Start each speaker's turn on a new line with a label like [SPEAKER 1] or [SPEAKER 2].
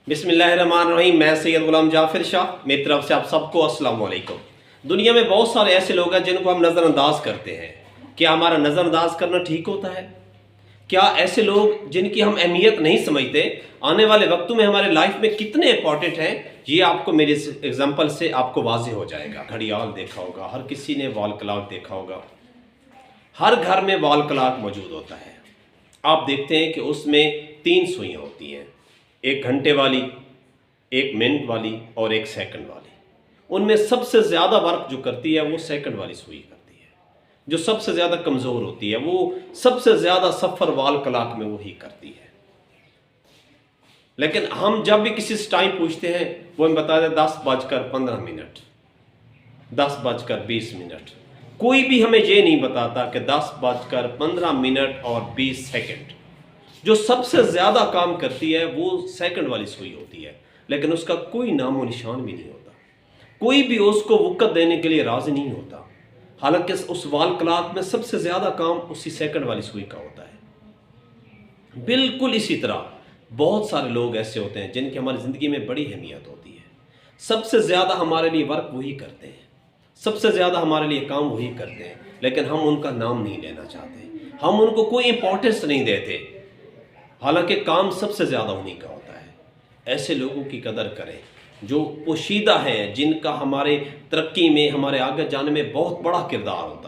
[SPEAKER 1] बिस्मिल्लाहिर्रहमानिर्रहीम। मैं सैयद गुलाम जाफिर शाह, मेरी तरफ से आप सबको अस्सलाम वालेकुम। दुनिया में बहुत सारे ऐसे लोग हैं जिनको हम नज़रअंदाज करते हैं। क्या हमारा नज़रअंदाज करना ठीक होता है? क्या ऐसे लोग जिनकी हम अहमियत नहीं समझते आने वाले वक्तों में हमारे लाइफ में कितने इंपॉर्टेंट हैं, ये आपको मेरे एग्जाम्पल से आपको वाज़ेह हो जाएगा। घड़ियाल देखा होगा, हर किसी ने वॉल क्लॉक देखा होगा। हर घर में वॉल क्लॉक मौजूद होता है। आप देखते हैं कि उसमें 3 सुइयाँ होती हैं, एक घंटे वाली, एक मिनट वाली और एक सेकंड वाली। उनमें सबसे ज़्यादा वर्क जो करती है वो सेकंड वाली सुई करती है। जो सबसे ज़्यादा कमज़ोर होती है वो सबसे ज़्यादा सफ़र वॉल क्लॉक में वही करती है। लेकिन हम जब भी किसी से टाइम पूछते हैं वो हमें बता दें 10:15, 10:20। कोई भी हमें ये नहीं बताता कि 10:15 और 20 सेकंड जो सबसे ज़्यादा काम करती है वो सेकंड वाली सुई होती है। लेकिन उसका कोई नामो निशान भी नहीं होता, कोई भी उसको वक़्त देने के लिए राज़ी नहीं होता। हालांकि उस वॉल क्लॉक में सबसे ज़्यादा काम उसी सेकंड वाली सुई का होता है। बिल्कुल इसी तरह बहुत सारे लोग ऐसे होते हैं जिनकी हमारी ज़िंदगी में बड़ी अहमियत होती है। सबसे ज़्यादा हमारे लिए वर्क वही करते हैं, सबसे ज़्यादा हमारे लिए काम वही करते हैं, लेकिन हम उनका नाम नहीं लेना चाहते, हम उनको कोई इंपॉर्टेंस नहीं देते। हालांकि काम सबसे ज़्यादा उन्हीं का होता है। ऐसे लोगों की कदर करें जो पोशीदा हैं, जिनका हमारे तरक्की में, हमारे आगे जाने में बहुत बड़ा किरदार होता है।